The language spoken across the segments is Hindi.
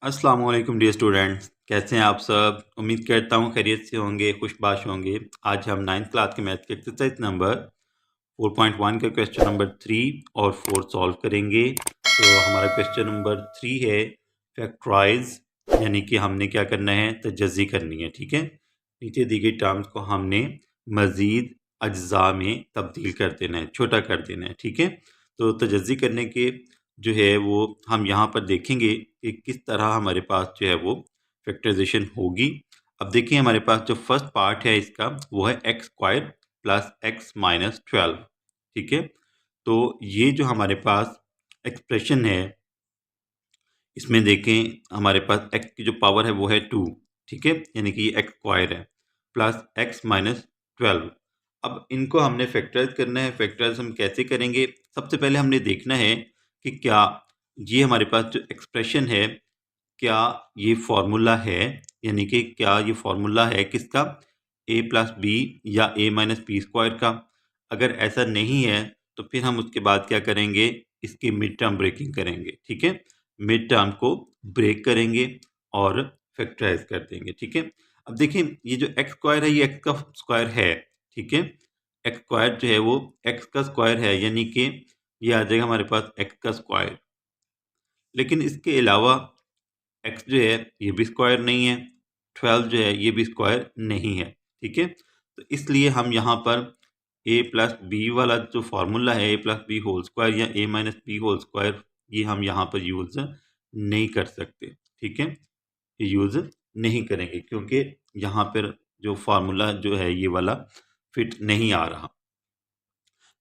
अस्सलाम वालेकुम डियर स्टूडेंट्स, कैसे हैं आप सब। उम्मीद करता हूँ खैरियत से होंगे, खुशबाश होंगे। आज हम 9th क्लास के मैथ के एक्सरसाइज नंबर 4.1 के क्वेश्चन नंबर 3 और 4 सॉल्व करेंगे। तो हमारा क्वेश्चन नंबर 3 है फैक्टराइज, यानी कि हमने क्या करना है, तजज़ी करनी है। ठीक है, नीचे दी गई टर्म्स को हमने मज़ीद अज्जा में तब्दील कर देना है, छोटा कर देना है। ठीक है, तो तजज़ी करने के जो है वो हम यहाँ पर देखेंगे कि किस तरह हमारे पास जो है वो फैक्टराइजेशन होगी। अब देखिए, हमारे पास जो फर्स्ट पार्ट है इसका वो है X square plus x minus 12। ठीक है, तो ये जो हमारे पास एक्सप्रेशन है, इसमें देखें हमारे पास एक्स की जो पावर है वो है 2। ठीक है, यानी कि ये एक्स स्क्वायर है प्लस एक्स माइनस 12। अब इनको हमने फैक्टराइज करना है। फैक्टराइज हम कैसे करेंगे, सबसे पहले हमने देखना है कि क्या ये हमारे पास जो एक्सप्रेशन है, क्या ये फार्मूला है, यानी कि क्या ये फार्मूला है किसका, ए प्लस बी या ए माइनस बी स्क्वायर का। अगर ऐसा नहीं है तो फिर हम उसके बाद क्या करेंगे, इसकी मिड टर्म ब्रेकिंग करेंगे। ठीक है, मिड टर्म को ब्रेक करेंगे और फैक्टराइज कर देंगे। ठीक है, अब देखिए ये जो एक्स स्क्वायर है ये एक्स का स्क्वायर है। ठीक है, एक्स स्क्वायर जो है वो एक्स का स्क्वायर है, यानी कि ये आ जाएगा हमारे पास एक्स का स्क्वायर। लेकिन इसके अलावा एक्स जो है ये भी स्क्वायर नहीं है, 12 जो है ये भी स्क्वायर नहीं है। ठीक है, तो इसलिए हम यहाँ पर ए प्लस बी वाला जो फार्मूला है, ए प्लस बी होल स्क्वायर या ए माइनस बी होल स्क्वायर, ये हम यहाँ पर यूज़ नहीं कर सकते। ठीक है, ये यूज़ नहीं करेंगे क्योंकि यहाँ पर जो फार्मूला जो है ये वाला फिट नहीं आ रहा।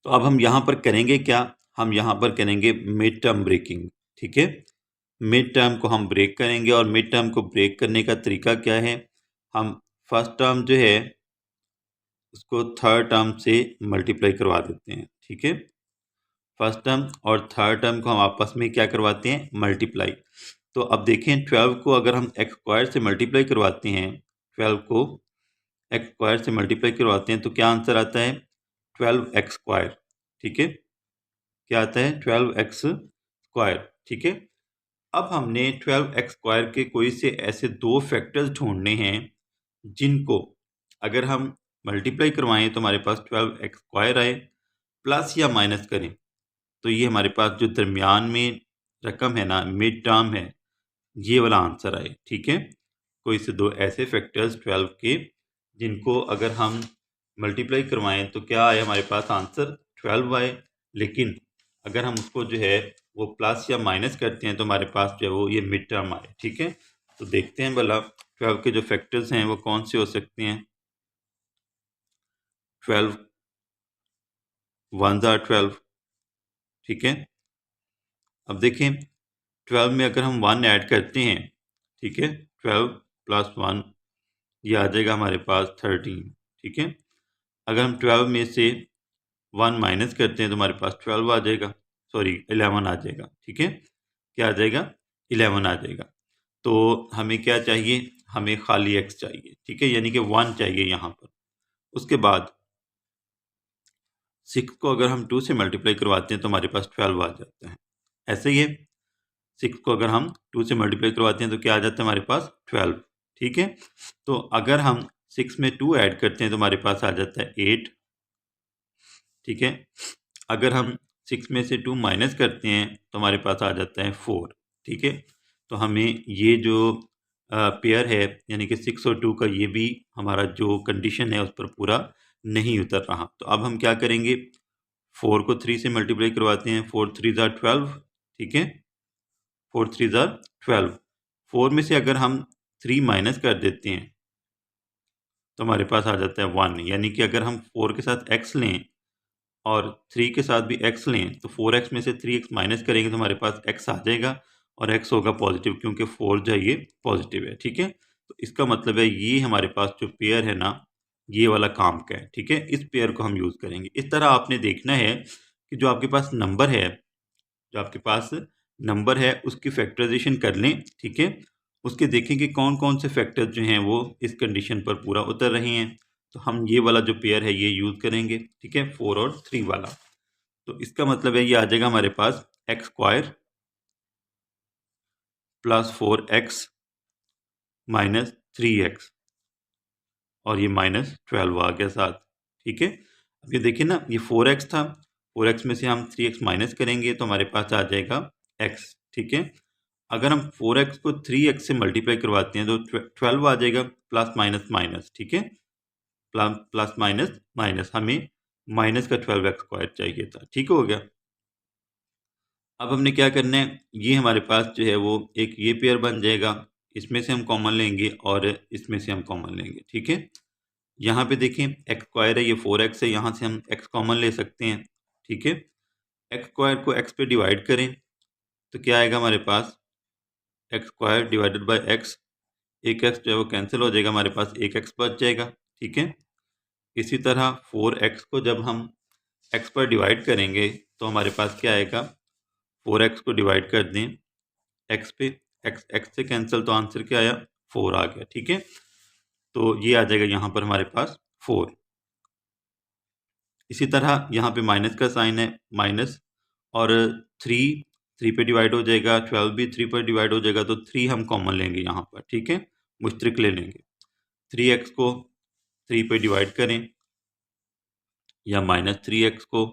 तो अब हम यहाँ पर करेंगे क्या, हम यहाँ पर करेंगे मिड टर्म ब्रेकिंग। ठीक है, मिड टर्म को हम ब्रेक करेंगे और मिड टर्म को ब्रेक करने का तरीका क्या है, हम फर्स्ट टर्म जो है उसको थर्ड टर्म से मल्टीप्लाई करवा देते हैं। ठीक है, फर्स्ट टर्म और थर्ड टर्म को हम आपस में क्या करवाते हैं, मल्टीप्लाई। तो अब देखें 12 को अगर हम एक्स स्क्वायर से मल्टीप्लाई करवाते हैं, 12 को एक्स स्क्वायर से मल्टीप्लाई करवाते हैं तो क्या आंसर आता है, 12x स्क्वायर। ठीक है, क्या आता है, 12x स्क्वायर। ठीक है, अब हमने 12x स्क्वायर के कोई से ऐसे दो फैक्टर्स ढूंढने हैं जिनको अगर हम मल्टीप्लाई करवाएं तो हमारे पास 12x स्क्वायर आए, प्लस या माइनस करें तो ये हमारे पास जो दरमियान में रकम है ना, मिड टर्म है, ये वाला आंसर आए। ठीक है, कोई से दो ऐसे फैक्टर्स 12 के जिनको अगर हम मल्टीप्लाई करवाएं तो क्या आए, हमारे पास आंसर 12 आए। लेकिन अगर हम उसको जो है वो प्लस या माइनस करते हैं तो हमारे पास जो है वो ये मिड टर्म आए। ठीक है, तो देखते हैं भला 12 के जो फैक्टर्स हैं वो कौन से हो सकते हैं। 12 1 आर 12। ठीक है, अब देखें 12 में अगर हम 1 ऐड करते हैं, ठीक है, 12 प्लस 1 ये आ जाएगा हमारे पास 13। ठीक है, अगर हम 12 में से 1 माइनस करते हैं तो हमारे पास 12 आ जाएगा, सॉरी 11 आ जाएगा। ठीक है, क्या आ जाएगा, 11 आ जाएगा। तो हमें क्या चाहिए, हमें खाली x चाहिए। ठीक है, यानी कि 1 चाहिए यहाँ पर। उसके बाद 6 को अगर हम 2 से मल्टीप्लाई करवाते हैं तो हमारे पास 12 आ जाता है। ऐसे ही है, 6 को अगर हम 2 से मल्टीप्लाई करवाते हैं तो क्या आ जाता है, हमारे पास 12। ठीक है, तो अगर हम 6 में 2 ऐड करते हैं तो हमारे पास आ जाता है 8। ठीक है, अगर हम 6 में से 2 माइनस करते हैं तो हमारे पास आ जाता है 4। ठीक है, तो हमें ये जो पेयर है यानी कि 6 और 2 का, ये भी हमारा जो कंडीशन है उस पर पूरा नहीं उतर रहा। तो अब हम क्या करेंगे, 4 को 3 से मल्टीप्लाई करवाते हैं, 4 3 ज़ार 12। ठीक है, 4 3 ज़ार 12। 4 में से अगर हम 3 माइनस कर देते हैं तो हमारे पास आ जाता है 1। यानी कि अगर हम 4 के साथ x लें और 3 के साथ भी x लें तो 4x में से 3x माइनस करेंगे तो हमारे पास x आ जाएगा और x होगा पॉजिटिव, क्योंकि 4 जो है ये पॉजिटिव है। ठीक है, तो इसका मतलब है ये हमारे पास जो पेयर है ना, ये वाला काम का है। ठीक है, इस पेयर को हम यूज़ करेंगे। इस तरह आपने देखना है कि जो आपके पास नंबर है, जो आपके पास नंबर है उसकी फैक्टराइजेशन कर लें। ठीक है, उसके देखें कि कौन कौन से फैक्टर जो हैं वो इस कंडीशन पर पूरा उतर रहे हैं। तो हम ये वाला जो पेयर है ये यूज़ करेंगे। ठीक है, 4 और 3 वाला। तो इसका मतलब है ये आ जाएगा हमारे पास X square plus 4x minus 3x और ये माइनस 12 आ गया साथ। ठीक है, अब ये देखिए ना, ये 4x था, 4x में से हम 3x माइनस करेंगे तो हमारे पास आ जाएगा x। ठीक है, अगर हम 4x को 3x से मल्टीप्लाई करवाते हैं तो 12 आ जाएगा, प्लस माइनस माइनस। ठीक है, प्लस माइनस माइनस, हमें माइनस का 12x स्क्वायर चाहिए था। ठीक हो गया। अब हमने क्या करना है, ये हमारे पास जो है वो एक ये पेयर बन जाएगा, इसमें से हम कॉमन लेंगे और इसमें से हम कॉमन लेंगे। ठीक है, यहाँ पे देखें एक्स स्क्वायर है, ये 4x है, यहाँ से हम x कॉमन ले सकते हैं। ठीक है, एक्स स्क्वायर को x पे डिवाइड करें तो क्या आएगा हमारे पास, X square divided by x, एक x जो है वो कैंसिल हो जाएगा, हमारे पास एक x बच जाएगा। ठीक है, इसी तरह 4x को जब हम x पर डिवाइड करेंगे तो हमारे पास क्या आएगा, 4x को डिवाइड कर दें x पे, x से कैंसिल तो आंसर क्या आया, 4 आ गया। ठीक है, तो ये आ जाएगा यहाँ पर हमारे पास 4। इसी तरह यहाँ पे माइनस का साइन है, माइनस, और 3 पे डिवाइड हो जाएगा, 12 भी 3 पर डिवाइड हो जाएगा, तो 3 हम कॉमन लेंगे यहाँ पर। ठीक है, मुश्तरिक ले लेंगे, 3x को 3 पे डिवाइड करें या माइनस 3x को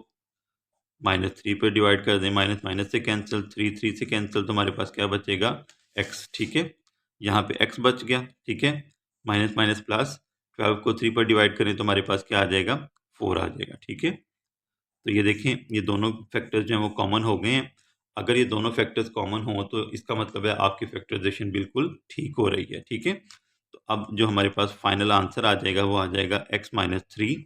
माइनस 3 पे डिवाइड कर दें, माइनस माइनस से कैंसिल, 3 से कैंसिल, तो हमारे पास क्या बचेगा, x। ठीक है, यहाँ पे x बच गया। ठीक है, माइनस माइनस प्लस, 12 को 3 पर डिवाइड करें तो हमारे पास क्या आ जाएगा, 4 आ जाएगा। ठीक है, तो ये देखें, ये दोनों फैक्टर्स जो हैं वो कॉमन हो गए हैं। अगर ये दोनों फैक्टर्स कॉमन हो तो इसका मतलब है आपकी फैक्टराइजेशन बिल्कुल ठीक हो रही है। ठीक है, तो अब जो हमारे पास फाइनल आंसर आ जाएगा वो आ जाएगा x माइनस 3।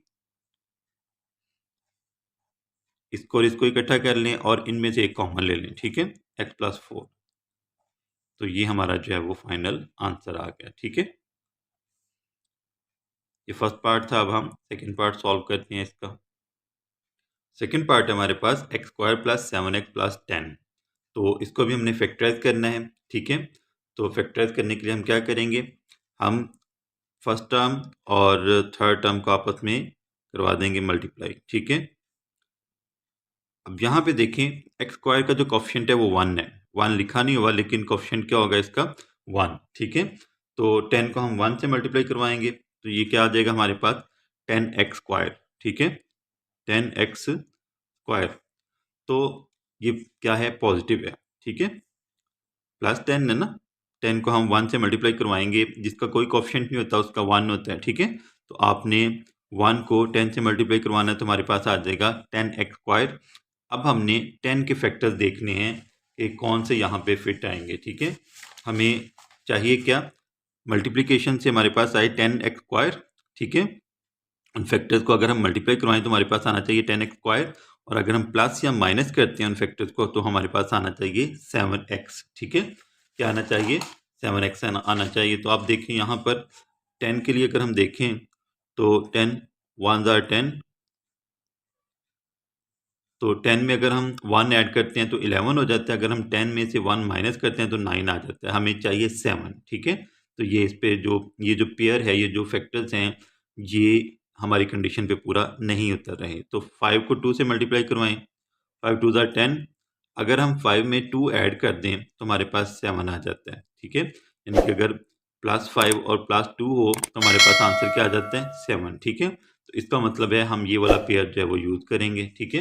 इसको और इसको इकट्ठा कर लें और इनमें से एक कॉमन ले लें। ठीक है, x प्लस 4, तो ये हमारा जो है वो फाइनल आंसर आ गया। ठीक है, ये फर्स्ट पार्ट था। अब हम सेकंड पार्ट सॉल्व करते हैं इसका। सेकंड पार्ट है हमारे पास X square plus 7x plus 10, तो इसको भी हमने फैक्टराइज करना है। ठीक है, तो फैक्टराइज करने के लिए हम क्या करेंगे, हम फर्स्ट टर्म और थर्ड टर्म को आपस में करवा देंगे मल्टीप्लाई। ठीक है, अब यहाँ पे देखें, एक्स स्क्वायर का जो कोफिशिएंट है वो 1 है, 1 लिखा नहीं हुआ लेकिन कोफिशिएंट क्या होगा इसका, 1। ठीक है, तो 10 को हम 1 से मल्टीप्लाई करवाएंगे तो ये क्या आ जाएगा हमारे पास, 10x स्क्वायर। ठीक है, 10x स्क्वायर, तो ये क्या है, पॉजिटिव है। ठीक है, प्लस 10 है ना, 10 को हम 1 से मल्टीप्लाई करवाएंगे, जिसका कोई कोफिशिएंट नहीं होता उसका 1 होता है। ठीक है, तो आपने 1 को 10 से मल्टीप्लाई करवाना है तो हमारे पास आ जाएगा 10x स्क्वायर। अब हमने 10 के फैक्टर्स देखने हैं कि कौन से यहाँ पे फिट आएंगे। ठीक है, हमें चाहिए क्या, मल्टीप्लिकेशन से हमारे पास आए 10x स्क्वायर। ठीक है, उन फैक्टर्स को अगर हम मल्टीप्लाई करवाएं तो हमारे पास आना चाहिए 10x स्क्वायर, और अगर हम प्लस या माइनस करते हैं उन फैक्टर्स को तो हमारे पास आना चाहिए 7x। ठीक है, क्या आना चाहिए, 7x आना चाहिए। तो आप देखें यहाँ पर 10 के लिए अगर हम देखें तो 10 1 आर 10, तो 10 में अगर हम 1 ऐड करते हैं तो 11 हो जाता है, अगर हम 10 में से 1 माइनस करते हैं तो 9 आ जाता है, हमें चाहिए 7। ठीक है, तो ये इस पे ये जो पेयर है, ये जो फैक्टर्स हैं, ये हमारी कंडीशन पे पूरा नहीं उतर रहे। तो 5 को 2 से मल्टीप्लाई करवाएं, 5 2 आर 10, अगर हम 5 में 2 ऐड कर दें तो हमारे पास 7 आ जाता है। ठीक है, यानी कि अगर प्लस 5 और प्लस 2 हो तो हमारे पास आंसर क्या आ जाता है, 7। ठीक है, तो इसका मतलब है हम ये वाला पेयर जो है वो यूज़ करेंगे। ठीक है,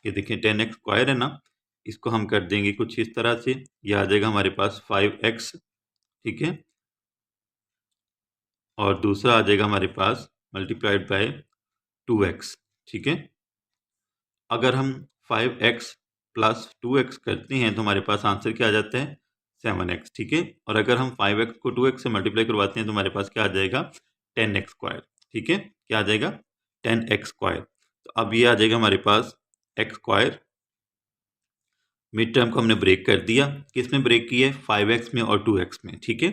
ये देखिए 10x स्क्वायर है ना, इसको हम कर देंगे कुछ इस तरह से, ये आ जाएगा हमारे पास 5x। ठीक है, और दूसरा आ जाएगा हमारे पास मल्टीप्लाइड बाय 2x। ठीक है, अगर हम 5x प्लस 2x करते हैं तो हमारे पास आंसर क्या आ जाता है, 7x। ठीक है, और अगर हम 5x को 2x से मल्टीप्लाई करवाते हैं तो हमारे पास क्या आ जाएगा, 10x स्क्वायर। ठीक है, क्या आ जाएगा, 10x स्क्वायर। तो अब ये आ जाएगा हमारे पास x स्क्वायर, मिड टर्म को हमने ब्रेक कर दिया, किस में ब्रेक किया है, 5x में और 2x में। ठीक है,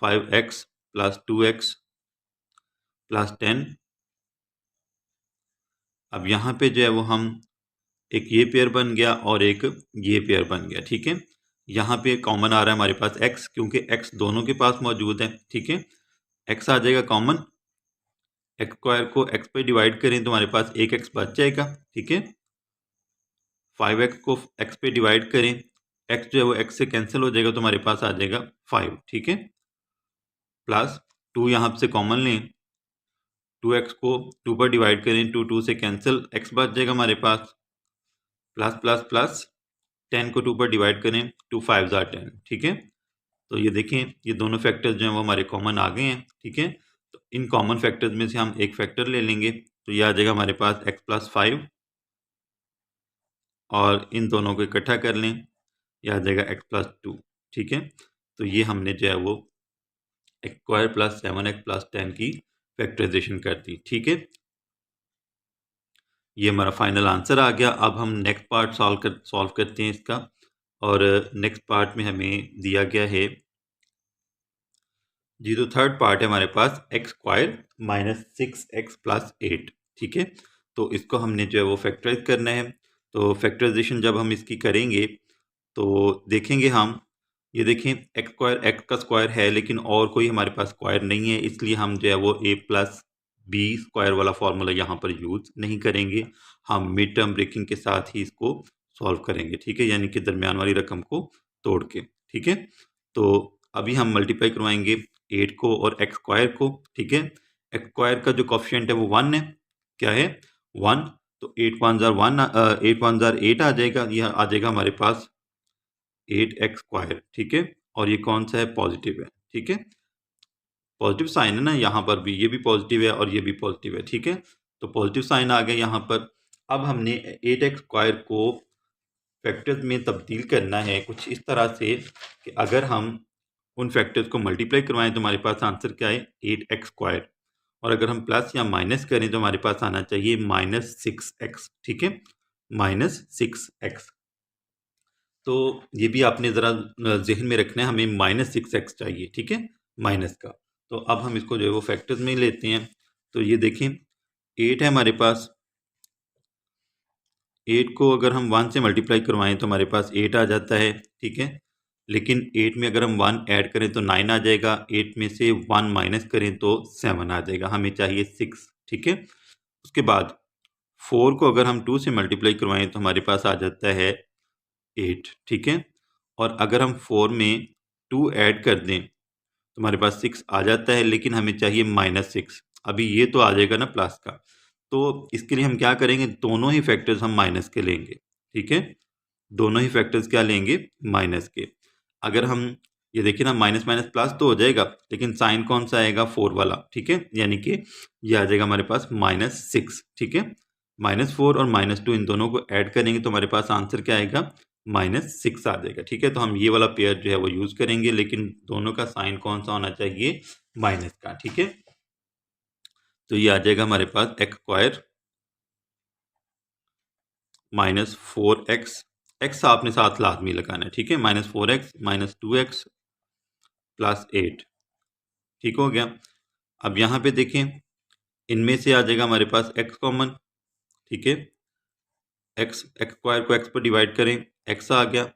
5x प्लस 2x प्लस 10, अब यहाँ पे जो है वो हम एक ये पेयर बन गया और एक ये पेयर बन गया। ठीक है, यहाँ पे कॉमन आ रहा है हमारे पास x, क्योंकि x दोनों के पास मौजूद है। ठीक है, x आ जाएगा कॉमन, एक्स स्क्वायर को x पे डिवाइड करें तो हमारे पास एक x बच जाएगा। ठीक है, 5x को x पे डिवाइड करें एक्स जो है वो एक्स से कैंसिल हो जाएगा तो हमारे पास आ जाएगा 5, ठीक है। प्लस 2 यहाँ से कॉमन लें, 2x को 2 पर डिवाइड करें, 2 से कैंसिल, x बच जाएगा हमारे पास, प्लस प्लस प्लस 10 को 2 पर डिवाइड करें, 2 5 ज़ा 10, ठीक है। तो ये देखें, ये दोनों फैक्टर्स जो हैं वो हमारे कॉमन आ गए हैं, ठीक है। तो इन कॉमन फैक्टर्स में से हम एक फैक्टर ले लेंगे, तो ये आ जाएगा हमारे पास x प्लस 5, और इन दोनों को इकट्ठा कर लें, यह आ जाएगा x प्लस 2, ठीक है। तो ये हमने जो है वो x square plus 7x plus 10 की फैक्टराइजेशन कर दी, ठीक है। ये हमारा फाइनल आंसर आ गया। अब हम नेक्स्ट पार्ट सॉल्व करते हैं इसका, और नेक्स्ट पार्ट में हमें दिया गया है जी, तो थर्ड पार्ट है हमारे पास X square minus 6x plus 8, ठीक है। तो इसको हमने जो है वो फैक्टराइज करना है। तो फैक्टराइजेशन जब हम इसकी करेंगे तो देखेंगे हम, ये देखें एक्स स्क्वायर एक्स का स्क्वायर है लेकिन और कोई हमारे पास स्क्वायर नहीं है, इसलिए हम जो है वो a प्लस बी स्क्वायर वाला फार्मूला यहाँ पर यूज़ नहीं करेंगे। हम मिड टर्म ब्रेकिंग के साथ ही इसको सॉल्व करेंगे, ठीक है, यानी कि दरमियान वाली रकम को तोड़ के, ठीक है। तो अभी हम मल्टीप्लाई करवाएंगे 8 को और एक्स स्क्वायर को, ठीक है। एक्स स्क्वायर का जो कॉफिशिएंट है वो 1 है, क्या है 1, तो 8 1 ज़ार 1, 8 1 ज़ार 8 आ जाएगा, यह आ जाएगा हमारे पास 8x स्क्वायर, ठीक है। और ये कौन सा है, पॉजिटिव है, ठीक है। पॉजिटिव साइन है ना यहाँ पर भी, ये भी पॉजिटिव है और ये भी पॉजिटिव है, ठीक है। तो पॉजिटिव साइन आ गया यहाँ पर। अब हमने 8x स्क्वायर को फैक्टर्स में तब्दील करना है कुछ इस तरह से कि अगर हम उन फैक्टर्स को मल्टीप्लाई करवाएं तो हमारे पास आंसर क्या है, 8x स्क्वायर, और अगर हम प्लस या माइनस करें तो हमारे पास आना चाहिए -6x, ठीक है, -6x। तो ये भी आपने ज़रा जहन में रखना है, हमें -6x चाहिए, ठीक है, माइनस का। तो अब हम इसको जो है वो फैक्टर्स में लेते हैं। तो ये देखें 8 है हमारे पास, 8 को अगर हम 1 से मल्टीप्लाई करवाएं तो हमारे पास 8 आ जाता है, ठीक है। लेकिन 8 में अगर हम 1 ऐड करें तो 9 आ जाएगा, 8 में से 1 माइनस करें तो 7 आ जाएगा, हमें चाहिए 6, ठीक है। उसके बाद 4 को अगर हम 2 से मल्टीप्लाई करवाएं तो हमारे पास आ जाता है 8, ठीक है। और अगर हम 4 में 2 ऐड कर दें तो हमारे पास 6 आ जाता है, लेकिन हमें चाहिए -6। अभी ये तो आ जाएगा ना प्लस का, तो इसके लिए हम क्या करेंगे, दोनों ही फैक्टर्स हम माइनस के लेंगे, ठीक है। दोनों ही फैक्टर्स क्या लेंगे, माइनस के। अगर हम ये देखिए ना, माइनस माइनस प्लस तो हो जाएगा, लेकिन साइन कौन सा आएगा, 4 वाला, ठीक है। यानी कि ये आ जाएगा हमारे पास -6, ठीक है। -4 और -2 इन दोनों को ऐड करेंगे तो हमारे पास आंसर क्या आएगा, -6 आ जाएगा, ठीक है। तो हम ये वाला पेयर जो है वो यूज़ करेंगे, लेकिन दोनों का साइन कौन सा होना चाहिए, माइनस का, ठीक है। तो ये आ जाएगा हमारे पास एक्स स्क्वायर -4x, एक्स आपने साथ लाजमी लगाना है, ठीक है, -4x -2x प्लस 8, ठीक हो गया। अब यहाँ पे देखें, इनमें से आ जाएगा हमारे पास x कॉमन, ठीक है। एक्स स्क्वायर को x पर डिवाइड करें, x आ गया,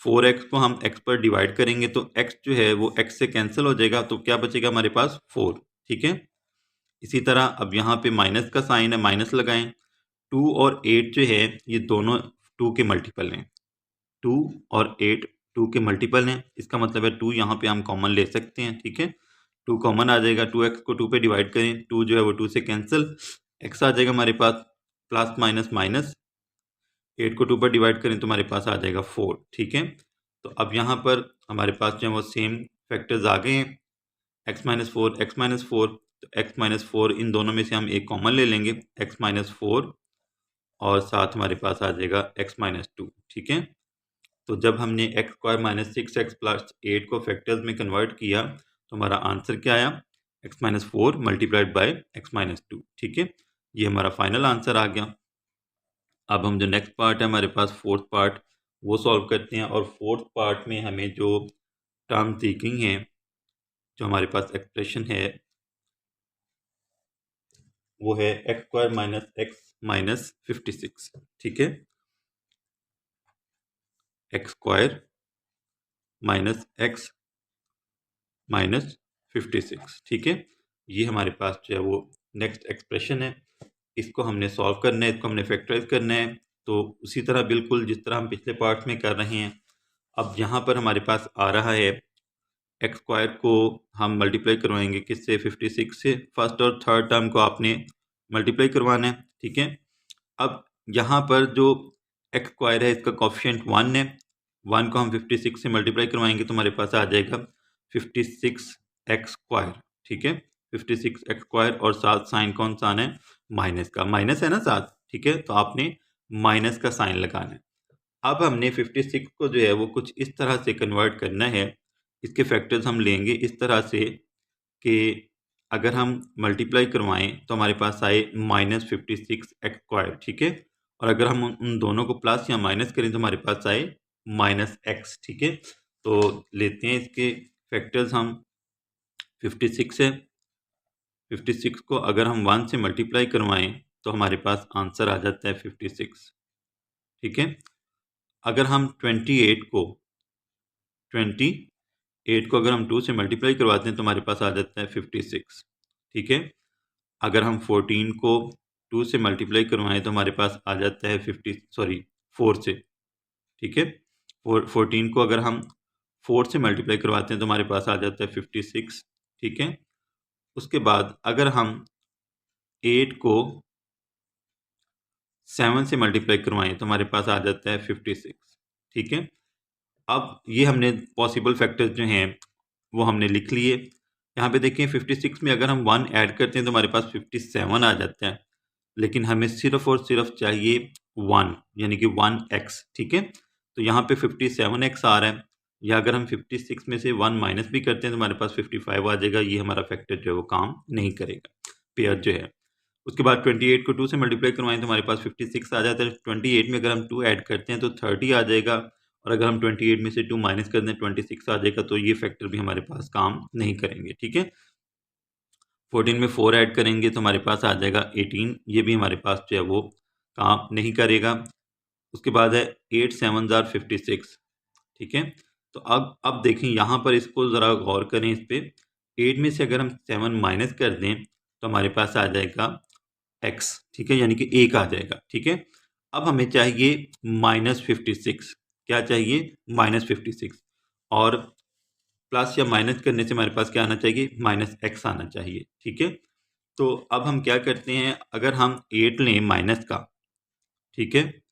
4x को हम x पर डिवाइड करेंगे तो x जो है वो x से कैंसिल हो जाएगा, तो क्या बचेगा हमारे पास 4, ठीक है। इसी तरह अब यहाँ पे माइनस का साइन है, माइनस लगाएं। 2 और 8 जो है ये दोनों 2 के मल्टीपल हैं, 2 और 8 2 के मल्टीपल हैं, इसका मतलब है 2 यहाँ पे हम कॉमन ले सकते हैं, ठीक है। 2 कॉमन आ जाएगा, 2x को 2 पे डिवाइड करें, 2 जो है वो 2 से कैंसिल, x आ जाएगा हमारे पास, प्लस माइनस माइनस, 8 को 2 पर डिवाइड करें तो हमारे पास आ जाएगा 4, ठीक है। तो अब यहाँ पर हमारे पास जो है वो सेम फैक्टर्स आ गए हैं, x-4 तो x-4 इन दोनों में से हम एक कॉमन ले लेंगे, x-4, और साथ हमारे पास आ जाएगा x-2, ठीक है। तो जब हमने एक्स स्क्वायर -6x प्लस 8 को फैक्टर्स में कन्वर्ट किया तो हमारा आंसर क्या आया, x-4 मल्टीप्लाइड बाय x-2, ठीक है। ये हमारा फाइनल आंसर आ गया। अब हम जो नेक्स्ट पार्ट है हमारे पास फोर्थ पार्ट, वो सॉल्व करते हैं, और फोर्थ पार्ट में हमें जो टर्म सीकिंग है, जो हमारे पास एक्सप्रेशन है वो है X square minus x minus 56, ठीक है। X square minus x minus 56, ठीक है। ये हमारे पास जो है वो नेक्स्ट एक्सप्रेशन है, इसको हमने सॉल्व करना है, इसको हमने फैक्टराइज करना है। तो उसी तरह बिल्कुल जिस तरह हम पिछले पार्ट में कर रहे हैं, अब यहाँ पर हमारे पास आ रहा है एक्स स्क्वायर को हम मल्टीप्लाई करवाएंगे किससे, 56 से। फर्स्ट और थर्ड टर्म को आपने मल्टीप्लाई करवाना है, ठीक है। अब यहाँ पर जो एक्स स्क्वायर है इसका कोफिशिएंट 1 है, 1 को हम 56 से मल्टीप्लाई करवाएंगे तो हमारे पास आ जाएगा 56 एक्स स्क्वायर, ठीक है। 56 एक्स स्क्वायर और साथ साइन कौन सा आना है, माइनस का, माइनस है ना साथ, ठीक है। तो आपने माइनस का साइन लगाना है। अब हमने 56 को जो है वो कुछ इस तरह से कन्वर्ट करना है, इसके फैक्टर्स हम लेंगे इस तरह से कि अगर हम मल्टीप्लाई करवाएं तो हमारे पास आए -56 एक्स स्क्वायर, ठीक है। और अगर हम उन दोनों को प्लस या माइनस करें तो हमारे पास आए -x, ठीक है। तो लेते हैं इसके फैक्टर्स हम। 56 है, 56 को अगर हम 1 से मल्टीप्लाई करवाएं तो हमारे पास आंसर आ जाता है 56, ठीक है। अगर हम 28 को अगर हम 2 से मल्टीप्लाई करवाते हैं तो हमारे पास आ जाता है 56, ठीक है। अगर हम 14 को 2 से मल्टीप्लाई करवाएं तो हमारे पास आ जाता है 4 से, ठीक है। 14 को अगर हम 4 से मल्टीप्लाई करवाते हैं तो हमारे पास आ जाता है 56, ठीक है। उसके बाद अगर हम 8 को 7 से मल्टीप्लाई करवाएं तो हमारे पास आ जाता है 56, ठीक है। अब ये हमने पॉसिबल फैक्टर्स जो हैं वो हमने लिख लिए। यहाँ पे देखिए 56 में अगर हम 1 ऐड करते हैं तो हमारे पास 57 आ जाता है, लेकिन हमें सिर्फ और सिर्फ चाहिए 1 यानी कि 1x, ठीक है। तो यहाँ पे 57x आ रहा है, या अगर हम 56 में से 1 माइनस भी करते हैं तो हमारे पास 55 आ जाएगा। ये हमारा फैक्टर जो है वो काम नहीं करेगा, पेयर जो है। उसके बाद 28 को 2 से मल्टीप्लाई करवाएं तो हमारे पास 56 आ जाता है। 28 में अगर हम 2 ऐड करते हैं तो 30 आ जाएगा, और अगर हम 28 में से 2 माइनस कर दें 26 आ जाएगा। तो ये फैक्टर भी हमारे पास काम नहीं करेंगे, ठीक है। 14 में 4 ऐड करेंगे तो हमारे पास आ जाएगा 18, ये भी हमारे पास जो है वो काम नहीं करेगा। उसके बाद है 8 7 जार 56, ठीक है। तो अब देखें यहाँ पर, इसको ज़रा गौर करें इस पर। 8 में से अगर हम 7 माइनस कर दें तो हमारे पास आ जाएगा x, ठीक है, यानी कि 1 आ जाएगा, ठीक है। अब हमें चाहिए -56, क्या चाहिए, -56, और प्लस या माइनस करने से हमारे पास क्या आना चाहिए, -x आना चाहिए, ठीक है। तो अब हम क्या करते हैं, अगर हम 8 लें माइनस का, ठीक है,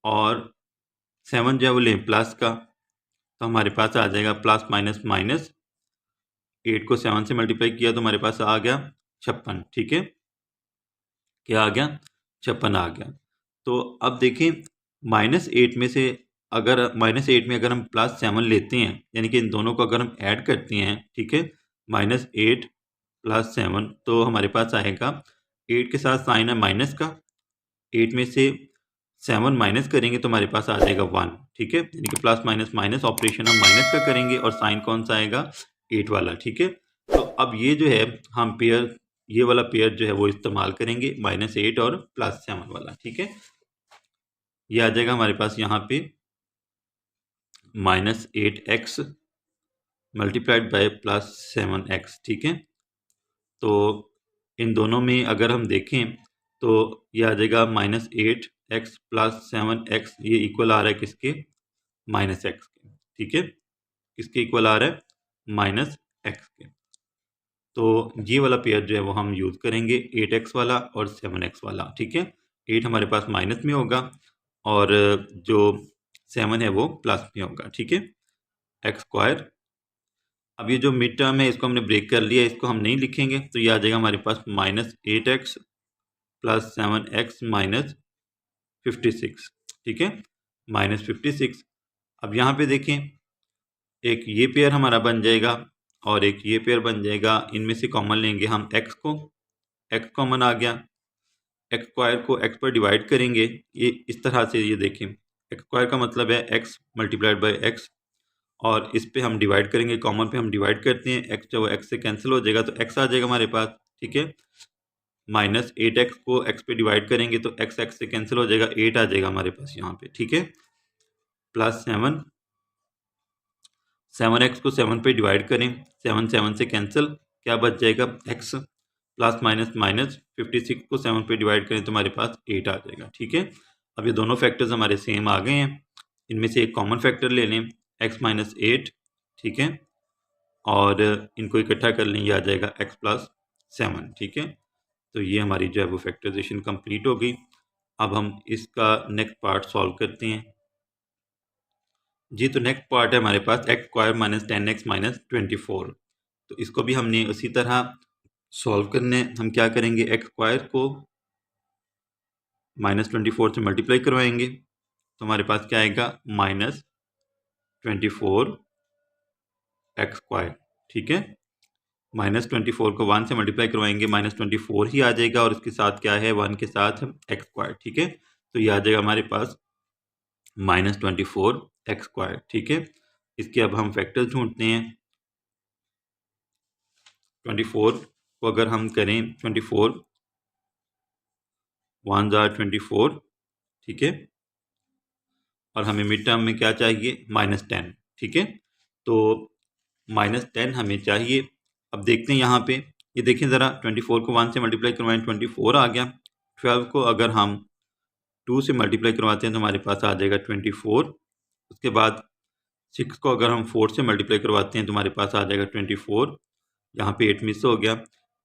और 7 जो है वो लें प्लस का, तो हमारे पास आ जाएगा प्लस माइनस माइनस। 8 को 7 से मल्टीप्लाई किया तो हमारे पास आ गया 56, ठीक है। क्या आ गया, 56 आ गया। तो अब देखें -8 में से अगर -8 में अगर हम +7 लेते हैं, यानी कि इन दोनों को अगर हम ऐड करते हैं, ठीक है, -8 +7, तो हमारे पास आएगा 8 के साथ साइन है माइनस का, 8 में से 7 माइनस करेंगे तो हमारे पास आ जाएगा 1, ठीक है। यानी कि प्लस माइनस माइनस ऑपरेशन हम माइनस का करेंगे और साइन कौन सा आएगा, 8 वाला, ठीक है। तो अब ये जो है हम पेयर, ये वाला पेयर जो है वो इस्तेमाल करेंगे, -8 और +7 वाला, ठीक है। ये आ जाएगा हमारे पास यहाँ पे -8x मल्टीप्लाइड बाय +7x, ठीक है। तो इन दोनों में अगर हम देखें तो ये आ जाएगा -8x +7x, ये इक्वल आ रहा है किसके, -x के, ठीक है। किसके इक्वल आ रहा है, -x के। तो ये वाला पेयर जो है वो हम यूज़ करेंगे, 8x वाला और 7x वाला, ठीक है। 8 हमारे पास माइनस में होगा और जो 7 है वो प्लस में होगा, ठीक है, एक्स स्क्वायर। अब ये जो मिड टर्म है इसको हमने ब्रेक कर लिया, इसको हम नहीं लिखेंगे, तो ये आ जाएगा हमारे पास -8x +7x -56, ठीक है, -56। अब यहाँ पे देखें, एक ये पेयर हमारा बन जाएगा और एक ये पेयर बन जाएगा। इनमें से कॉमन लेंगे हम x को, x कॉमन आ गया। एक्स स्क्वायर को x पर डिवाइड करेंगे, ये इस तरह से, ये देखें एक्स स्क्वायर का मतलब है x मल्टीप्लाइड बाय x, और इस पे हम डिवाइड करेंगे, कॉमन पे हम डिवाइड करते हैं, x जो x से कैंसिल हो जाएगा तो x आ जाएगा हमारे पास, ठीक है। -8x को x पे डिवाइड करेंगे तो x से कैंसिल हो जाएगा, 8 आ जाएगा हमारे पास यहाँ पे, ठीक है। +7, 7x को 7 पे डिवाइड करें, 7 7 से कैंसिल, क्या बच जाएगा, x, प्लस माइनस माइनस 56 को 7 पे डिवाइड करें तो हमारे पास 8 आ जाएगा, ठीक है। अब ये दोनों फैक्टर्स हमारे सेम आ गए हैं, इनमें से एक कॉमन फैक्टर ले लें x-8, ठीक है, और इनको इकट्ठा कर लें, ये आ जाएगा x+7, ठीक है। तो ये हमारी जो है वो फैक्टराइजेशन कंप्लीट हो गई। अब हम इसका नेक्स्ट पार्ट सॉल्व करते हैं जी। तो नेक्स्ट पार्ट है हमारे पास x² - 10x - 24। तो इसको भी हमने उसी तरह सॉल्व करने, हम क्या करेंगे, x² को -24 से मल्टीप्लाई करवाएंगे, तो हमारे पास क्या आएगा, -24x², ठीक है। -24 को 1 से मल्टीप्लाई करवाएंगे, -24 ही आ जाएगा, और इसके साथ क्या है, 1 के साथ x², ठीक है। तो ये आ जाएगा हमारे पास -24x², ठीक है। इसके अब हम फैक्टर्स ढूंढते हैं। 24 को अगर हम करें, 24 1 जार 24, ठीक है, और हमें मिड टर्म में क्या चाहिए, -10, ठीक है। तो -10 हमें चाहिए। अब देखते हैं यहाँ पे, ये देखें ज़रा, 24 को 1 से मल्टीप्लाई करवाएं, 24 आ गया। 12 को अगर हम 2 से मल्टीप्लाई करवाते हैं तो हमारे पास आ जाएगा 24। उसके बाद 6 को अगर हम 4 से मल्टीप्लाई करवाते हैं तो हमारे पास आ जाएगा 24। यहाँ पे 8 मिस हो गया।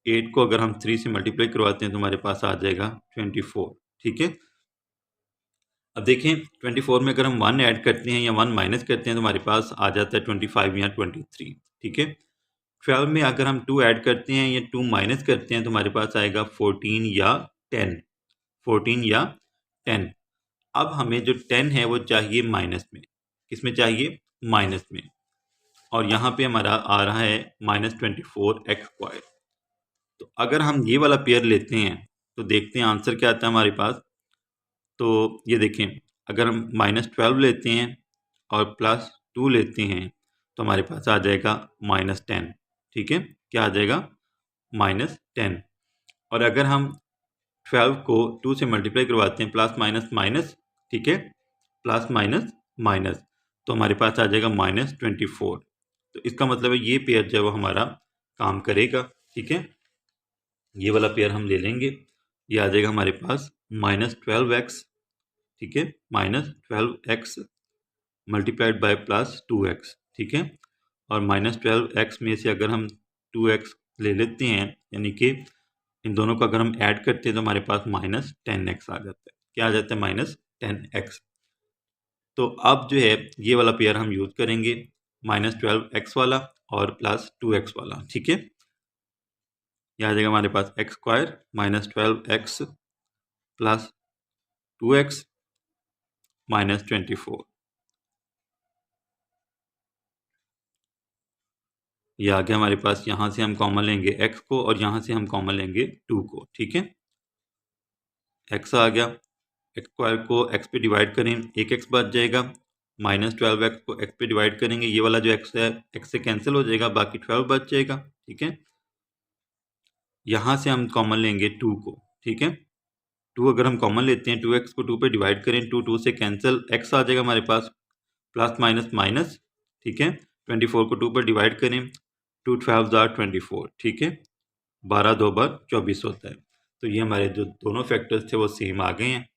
8 को अगर हम 3 से मल्टीप्लाई करवाते हैं तो हमारे पास आ जाएगा 24, ठीक है। अब देखें, 24 में अगर हम 1 ऐड करते हैं या 1 माइनस करते हैं तो हमारे पास आ जाता है 25 या 23, ठीक है। 12 में अगर हम 2 ऐड करते हैं या 2 माइनस करते हैं तो हमारे पास आएगा 14 या 10, 14 या 10। अब हमें जो 10 है वो चाहिए माइनस में, किस में चाहिए, माइनस में, और यहाँ पे हमारा आ रहा है -24x²। तो अगर हम ये वाला पेयर लेते हैं तो देखते हैं आंसर क्या आता है हमारे पास। तो ये देखें, अगर हम -12 लेते हैं और +2 लेते हैं तो हमारे पास आ जाएगा -10, ठीक है। क्या आ जाएगा, -10। और अगर हम 12 को 2 से मल्टीप्लाई करवाते हैं, प्लस माइनस माइनस, ठीक है, प्लस माइनस माइनस, तो हमारे पास आ जाएगा -24। तो इसका मतलब है ये पेयर जो है वो हमारा काम करेगा, ठीक है। ये वाला पेयर हम ले लेंगे, ये आ जाएगा हमारे पास -12x, ठीक है, -12x मल्टीप्लाइड बाय +2x, ठीक है। और -12x में से अगर हम 2x ले लेते हैं, यानी कि इन दोनों को अगर हम ऐड करते हैं तो हमारे पास -10x आ जाता है। क्या आ जाता है, -10x। तो अब जो है ये वाला पेयर हम यूज़ करेंगे, -12x वाला और +2x वाला, ठीक है। यह आ जाएगा हमारे पास x² -12x +2x -24। ये आ गया हमारे पास। यहाँ से हम कॉमन लेंगे x को और यहाँ से हम कॉमन लेंगे 2 को, ठीक है। x आ गया, x² को x पे डिवाइड करें, एक x बच जाएगा, -12x को x पे डिवाइड करेंगे, ये वाला जो x है x से कैंसिल हो जाएगा, बाकी 12 बच जाएगा, ठीक है। यहाँ से हम कॉमन लेंगे 2 को, ठीक है। 2 अगर हम कॉमन लेते हैं, 2x को 2 पे डिवाइड करें, 2 से कैंसिल, x आ जाएगा हमारे पास, प्लस माइनस माइनस, ठीक है। 24 को 2 पर डिवाइड करें, 2 12 जार 24, ठीक है, 12 2 बार 24 होता है। तो ये हमारे जो दोनों फैक्टर्स थे वो सेम आ गए हैं,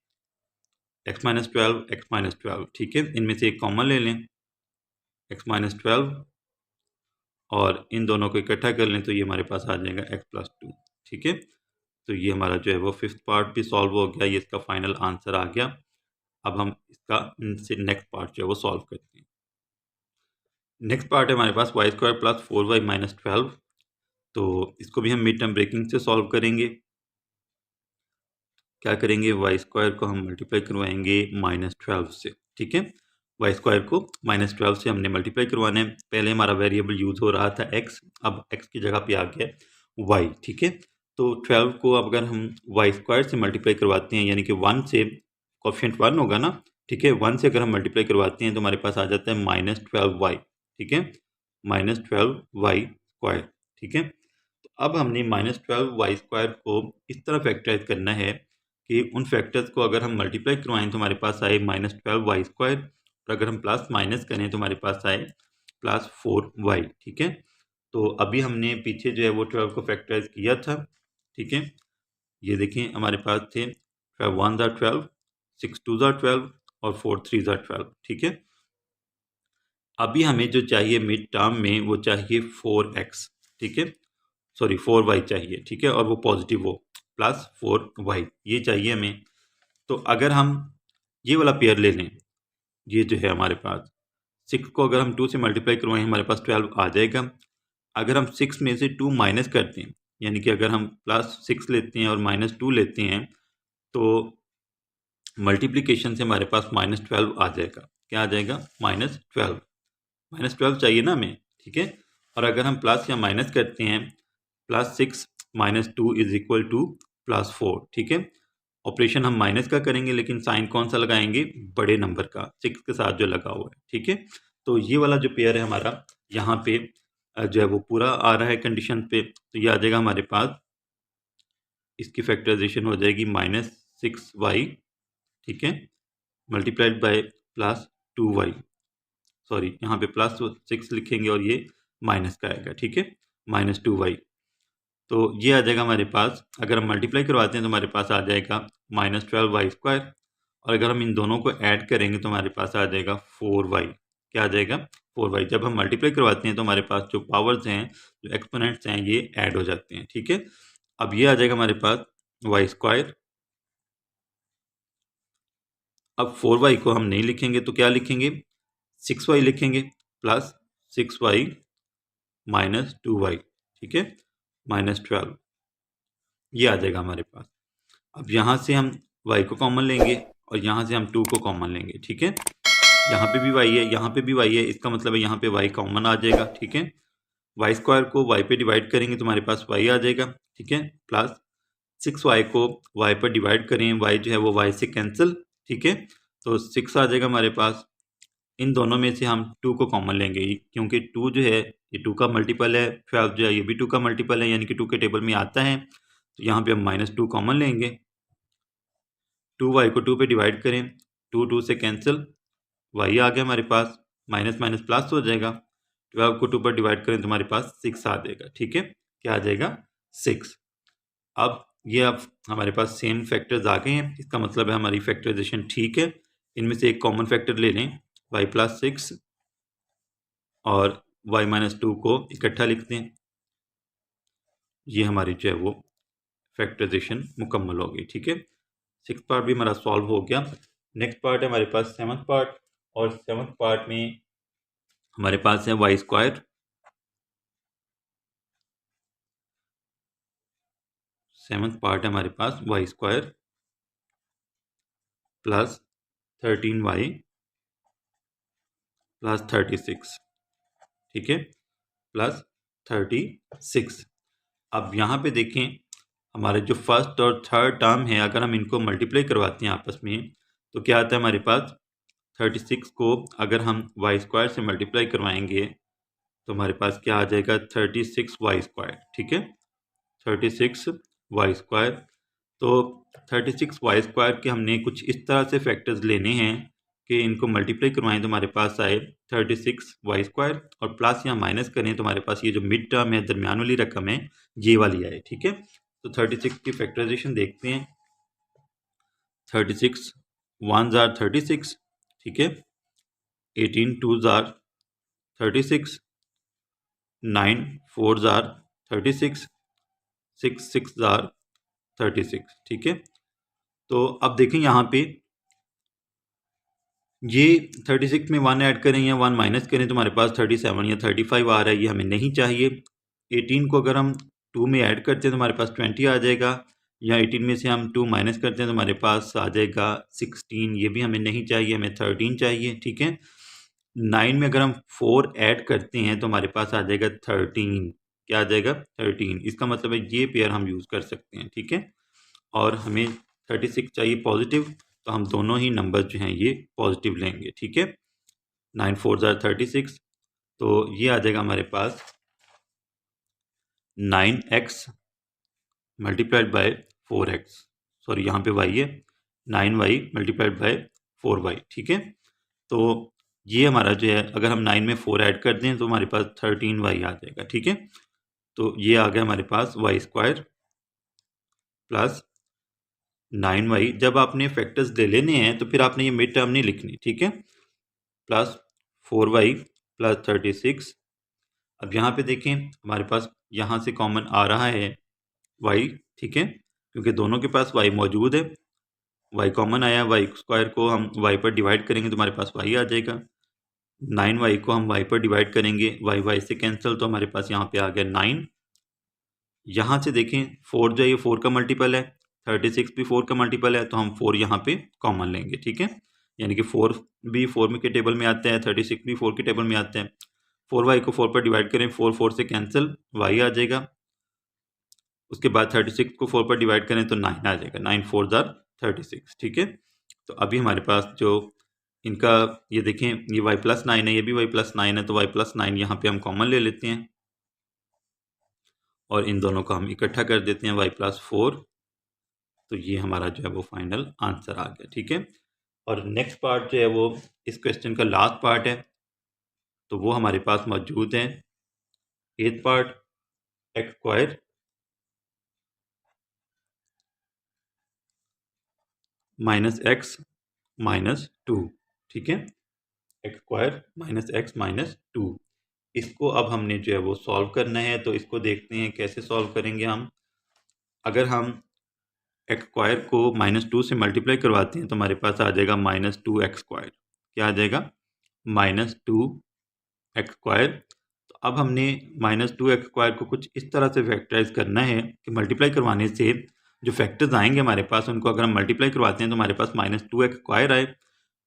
x-12 x-12, ठीक है। इनमें से एक कॉमन ले लें, x-12, और इन दोनों को इकट्ठा कर लें तो ये हमारे पास आ जाएगा x+2, ठीक है। तो ये हमारा जो है वो 5th पार्ट भी सॉल्व हो गया, ये इसका फाइनल आंसर आ गया। अब हम इसका नेक्स्ट पार्ट जो है वो सॉल्व करते हैं। नेक्स्ट पार्ट है हमारे पास y² + 4y - 12। तो इसको भी हम मिड टर्म ब्रेकिंग से सॉल्व करेंगे। क्या करेंगे, y² को हम मल्टीप्लाई करवाएंगे -12 से, ठीक है। y² को -12 से हमने मल्टीप्लाई करवाना है। पहले हमारा वेरिएबल यूज़ हो रहा था x, अब x की जगह पे आ गया y, ठीक है। तो 12 को अब अगर हम y² से मल्टीप्लाई करवाते हैं, यानी कि 1 से, कोफिशिएंट 1 होगा ना, ठीक है, 1 से अगर हम मल्टीप्लाई करवाते हैं तो हमारे पास आ जाता है -12y, ठीक है, -12y², ठीक है। तो अब हमने -12y² को इस तरह फैक्टराइज करना है कि उन फैक्टर्स को अगर हम मल्टीप्लाई करवाएं तो हमारे पास आए -12y², और अगर हम प्लस माइनस करें तो हमारे पास आए +4y, ठीक है। तो अभी हमने पीछे जो है वो 12 को फैक्टराइज किया था, ठीक है। ये देखें हमारे पास थे 12 1 जार 12, 6 2 ज़ा 12 और 4 3 ज़ा 12, ठीक है। अभी हमें जो चाहिए मिड टर्म में वो चाहिए 4x, ठीक है, सॉरी 4y चाहिए, ठीक है, और वो पॉजिटिव हो प्लस 4y ये चाहिए हमें। तो अगर हम ये वाला पेयर ले लें, ये जो है हमारे पास 6 को अगर हम 2 से मल्टीप्लाई करवाएं हमारे पास 12 आ जाएगा। अगर हम 6 में से 2 माइनस करते हैं, यानी कि अगर हम +6 लेते हैं और -2 लेते हैं तो मल्टीप्लिकेशन से हमारे पास -12 आ जाएगा। क्या आ जाएगा? -12। -12 चाहिए ना हमें, ठीक है। और अगर हम प्लस या माइनस करते हैं, +6 -2 इज इक्वल टू +4, ठीक है। ऑपरेशन हम माइनस का करेंगे लेकिन साइन कौन सा लगाएंगे? बड़े नंबर का, 6 के साथ जो लगा हुआ है, ठीक है। तो ये वाला जो पेयर है हमारा यहाँ पे जो है वो पूरा आ रहा है कंडीशन पे। तो ये आ जाएगा हमारे पास, इसकी फैक्टराइजेशन हो जाएगी -6y, ठीक है, मल्टीप्लाइड बाय +2y, सॉरी यहाँ पे +6 लिखेंगे और ये माइनस का आएगा, ठीक है, -2y। तो ये आ जाएगा हमारे पास। अगर हम मल्टीप्लाई करवाते हैं तो हमारे पास आ जाएगा -12y², और अगर हम इन दोनों को ऐड करेंगे तो हमारे पास आ जाएगा 4y। क्या आ जाएगा? 4y। जब हम मल्टीप्लाई करवाते हैं तो हमारे पास जो पावर्स हैं, जो एक्सपोनेंट्स हैं, ये ऐड हो जाते हैं, ठीक है। अब ये आ जाएगा हमारे पास y²। अब 4y को हम नहीं लिखेंगे तो क्या लिखेंगे? 6y लिखेंगे, प्लस 6y -2y, ठीक है, -12 ये आ जाएगा हमारे पास। अब यहाँ से हम y को कॉमन लेंगे और यहाँ से हम 2 को कॉमन लेंगे, ठीक है। यहाँ पे भी y है, यहाँ पे भी y है, इसका मतलब है यहाँ पे y कॉमन आ जाएगा, ठीक है। y² को y पे डिवाइड करेंगे तो हमारे पास y आ जाएगा, ठीक है, प्लस 6y को y पर डिवाइड करें, y जो है वो y से कैंसिल, ठीक है, तो 6 आ जाएगा हमारे पास। इन दोनों में से हम 2 को कॉमन लेंगे क्योंकि 2 जो है ये 2 का मल्टीपल है, 12 जो है ये भी 2 का मल्टीपल है, यानी कि 2 के टेबल में आता है। तो यहाँ पे हम -2 कॉमन लेंगे, 2y को 2 पे डिवाइड करें, 2 से कैंसिल, y आ गया हमारे पास, माइनस माइनस प्लस हो जाएगा, 12 को 2 पर डिवाइड करें तो हमारे पास 6 आ जाएगा, ठीक है। क्या आ जाएगा? 6। अब ये अब हमारे पास सेम फैक्टर्स आ गए हैं, इसका मतलब है हमारी फैक्टराइजेशन ठीक है। इनमें से एक कॉमन फैक्टर ले लें, y+6 और y-2 को इकट्ठा लिखते हैं। ये हमारी जो है वो फैक्टराइजेशन मुकम्मल हो गई, ठीक है। 6th पार्ट भी हमारा सॉल्व हो गया। नेक्स्ट पार्ट है हमारे पास 7th पार्ट, और 7th पार्ट में हमारे पास है y²। 7th पार्ट है हमारे पास y² प्लस 13y प्लस 36, ठीक है, प्लस 36। अब यहाँ पे देखें, हमारे जो फर्स्ट और थर्ड टर्म है, अगर हम इनको मल्टीप्लाई करवाते हैं आपस में तो क्या आता है हमारे पास? 36 को अगर हम y² से मल्टीप्लाई करवाएंगे तो हमारे पास क्या आ जाएगा? 36y², ठीक है, 36y²। तो 36y² के हमने कुछ इस तरह से फैक्टर्स लेने हैं कि इनको मल्टीप्लाई करवाएं तो हमारे पास आए 36y² और प्लस या माइनस करें तो हमारे पास ये जो मिड टर्म है, दरमियान वाली रकम है, ये वाली आए, ठीक है। तो 36 की फैक्टराइजेशन देखते हैं। 36 1s are 36, ठीक है, 18 2s are 36, 9 4s are 36, 6 6s are 36, ठीक है। तो अब देखें यहाँ पे ये 36 में 1 ऐड करें या 1 माइनस करें तो हमारे पास 37 या 35 आ रहा है, ये हमें नहीं चाहिए। 18 को अगर हम 2 में ऐड करते हैं तो हमारे पास 20 आ जाएगा, या 18 में से हम 2 माइनस करते हैं तो हमारे पास आ जाएगा 16, ये भी हमें नहीं चाहिए, हमें 13 चाहिए, ठीक है। 9 में अगर हम 4 ऐड करते हैं तो हमारे पास आ जाएगा 13। क्या आ जाएगा? 13। इसका मतलब है ये पेयर हम यूज़ कर सकते हैं, ठीक है। और हमें 36 चाहिए पॉजिटिव, तो हम दोनों ही नंबर जो हैं ये पॉजिटिव लेंगे, ठीक है। 9 4s are 36, तो ये आ जाएगा हमारे पास 9x multiplied by 4x, sorry यहाँ पे y है, 9y मल्टीप्लाइड बाय 4y, ठीक है। तो ये हमारा जो है, अगर हम 9 में 4 ऐड कर दें तो हमारे पास 13y आ जाएगा, ठीक है। तो ये आ गया हमारे पास y² प्लस 9y, जब आपने फैक्टर्स ले लेने हैं तो फिर आपने ये मिड टर्म नहीं लिखनी, ठीक है। Plus 4y plus 36। अब यहाँ पे देखें हमारे पास यहाँ से कॉमन आ रहा है y, ठीक है, क्योंकि दोनों के पास y मौजूद है। y कॉमन आया, y स्क्वायर को हम y पर डिवाइड करेंगे तो हमारे पास y आ जाएगा। 9y को हम y पर डिवाइड करेंगे, y से कैंसिल, तो हमारे पास यहाँ पे आ गया 9। यहाँ से देखें 4 जो है ये 4 का मल्टीपल है, 36 भी 4 का मल्टीपल है, तो हम 4 यहाँ पे कॉमन लेंगे, ठीक है। यानी कि 4 भी 4 में के टेबल में आता है, 36 भी 4 के टेबल में आता है। 4y को 4 पर डिवाइड करें, 4 से कैंसिल, y आ जाएगा। उसके बाद 36 को 4 पर डिवाइड करें तो 9 आ जाएगा, 9 4 जार 36, ठीक है। तो अभी हमारे पास जो इनका ये देखें ये y प्लस 9 है, ये भी y प्लस 9 है, तो y प्लस 9 यहाँ पे हम कॉमन ले लेते हैं और इन दोनों को हम इकट्ठा कर देते हैं, y प्लस 4। तो ये हमारा जो है वो फाइनल आंसर आ गया, ठीक है। और नेक्स्ट पार्ट जो है वो इस क्वेश्चन का लास्ट पार्ट है, तो वो हमारे पास मौजूद है 8th part, x square minus x minus 2, ठीक है। X square minus x minus 2, इसको अब हमने जो है वो सॉल्व करना है। तो इसको देखते हैं कैसे सॉल्व करेंगे हम। अगर हम एक्स स्क्वायर को -2 से मल्टीप्लाई करवाते हैं तो हमारे पास आ जाएगा -2x स्क्वायर। क्या आ जाएगा? -2x square. तो अब हमने -2x स्क्वायर को कुछ इस तरह से फैक्टराइज करना है कि मल्टीप्लाई करवाने से जो फैक्टर्स आएंगे हमारे पास, उनको अगर हम मल्टीप्लाई करवाते हैं तो हमारे पास -2x स्क्वायर आए,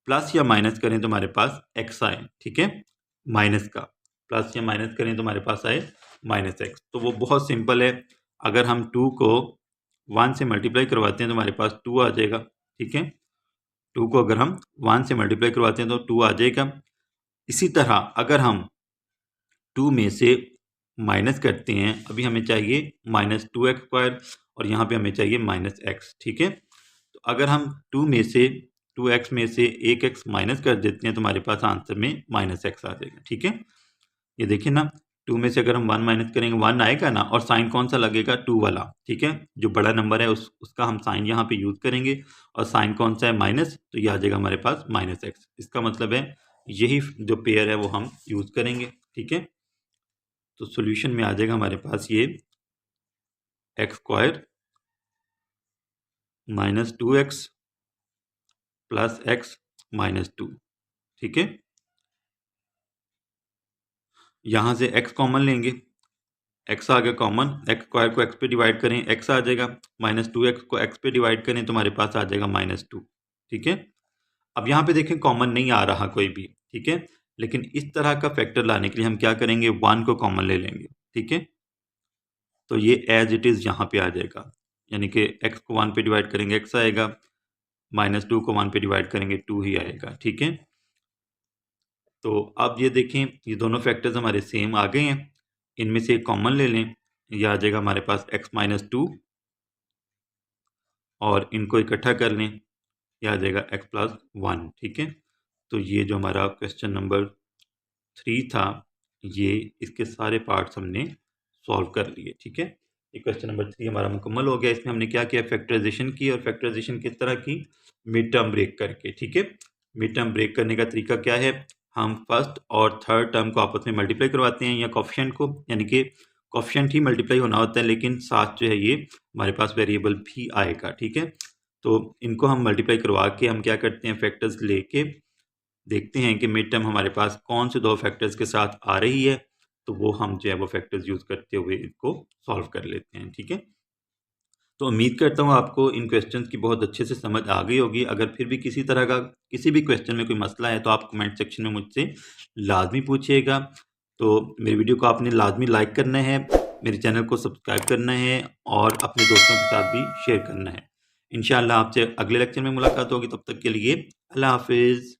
प्लस या माइनस करें तो हमारे पास x आए, ठीक है। माइनस का प्लस या माइनस करें तो हमारे पास आए -x। तो वो बहुत सिंपल है। अगर हम 2 को 1 से मल्टीप्लाई करवाते हैं तो हमारे पास 2 आ जाएगा, ठीक है। 2 को अगर हम 1 से मल्टीप्लाई करवाते हैं तो 2 आ जाएगा। इसी तरह अगर हम 2 में से माइनस करते हैं, अभी हमें चाहिए -2x स्क्वायर और यहाँ पे हमें चाहिए -x, ठीक है। तो अगर हम 2 में से 2x में से एक x माइनस कर देते हैं तो हमारे पास आंसर में -x आ जाएगा, ठीक है। ये देखिए ना, 2 में से अगर हम 1 माइनस करेंगे 1 आएगा ना, और साइन कौन सा लगेगा? 2 वाला, ठीक है। जो बड़ा नंबर है उसका हम साइन यहाँ पे यूज़ करेंगे, और साइन कौन सा है? माइनस, तो ये आ जाएगा हमारे पास -x। इसका मतलब है यही जो पेयर है वो हम यूज़ करेंगे, ठीक है। तो सोल्यूशन में आ जाएगा हमारे पास ये x square -2x plus x -2, ठीक है। यहाँ से x कॉमन लेंगे, x आ गया कॉमन, एक्स स्क्वायर को x पे डिवाइड करें x आ जाएगा, -2x को x पे डिवाइड करें तो हमारे पास आ जाएगा -2, ठीक है। अब यहाँ पे देखें कॉमन नहीं आ रहा कोई भी, ठीक है। लेकिन इस तरह का फैक्टर लाने के लिए हम क्या करेंगे? 1 को कॉमन ले लेंगे, ठीक है। तो ये एज इट इज़ यहाँ पे आ जाएगा, यानी कि x को 1 पे डिवाइड करेंगे x आएगा, -2 को 1 पे डिवाइड करेंगे 2 ही आएगा, ठीक है। तो अब ये देखें ये दोनों फैक्टर्स हमारे सेम आ गए हैं, इनमें से एक कॉमन ले लें, ये आ जाएगा हमारे पास x -2, और इनको इकट्ठा कर लें, ये आ जाएगा x + 1, ठीक है। तो ये जो हमारा क्वेश्चन नंबर 3 था, ये इसके सारे पार्ट्स हमने सॉल्व कर लिए, ठीक है। ये क्वेश्चन नंबर 3 हमारा मुकम्मल हो गया। इसमें हमने क्या किया? फैक्टराइजेशन की, और फैक्टराइजेशन किस तरह की? मिड टर्म ब्रेक करके, ठीक है। मिड टर्म ब्रेक करने का तरीका क्या है? हम फर्स्ट और थर्ड टर्म को आपस में मल्टीप्लाई करवाते हैं, या कोफिशिएंट को, यानी कि कोफिशिएंट ही मल्टीप्लाई होना होता है, लेकिन साथ जो है ये हमारे पास वेरिएबल भी आएगा, ठीक है। तो इनको हम मल्टीप्लाई करवा के हम क्या करते हैं? फैक्टर्स लेके देखते हैं कि मिड टर्म हमारे पास कौन से 2 फैक्टर्स के साथ आ रही है, तो वो हम जो है वो फैक्टर्स यूज़ करते हुए इसको सॉल्व कर लेते हैं, ठीक है। तो उम्मीद करता हूँ आपको इन क्वेश्चंस की बहुत अच्छे से समझ आ गई होगी। अगर फिर भी किसी तरह का किसी भी क्वेश्चन में कोई मसला है तो आप कमेंट सेक्शन में मुझसे लाजमी पूछिएगा। तो मेरी वीडियो को आपने लाजमी लाइक करना है, मेरे चैनल को सब्सक्राइब करना है, और अपने दोस्तों के साथ भी शेयर करना है। इंशाअल्लाह आपसे अगले लेक्चर में मुलाकात होगी, तब तक के लिए अल्लाह हाफिज़।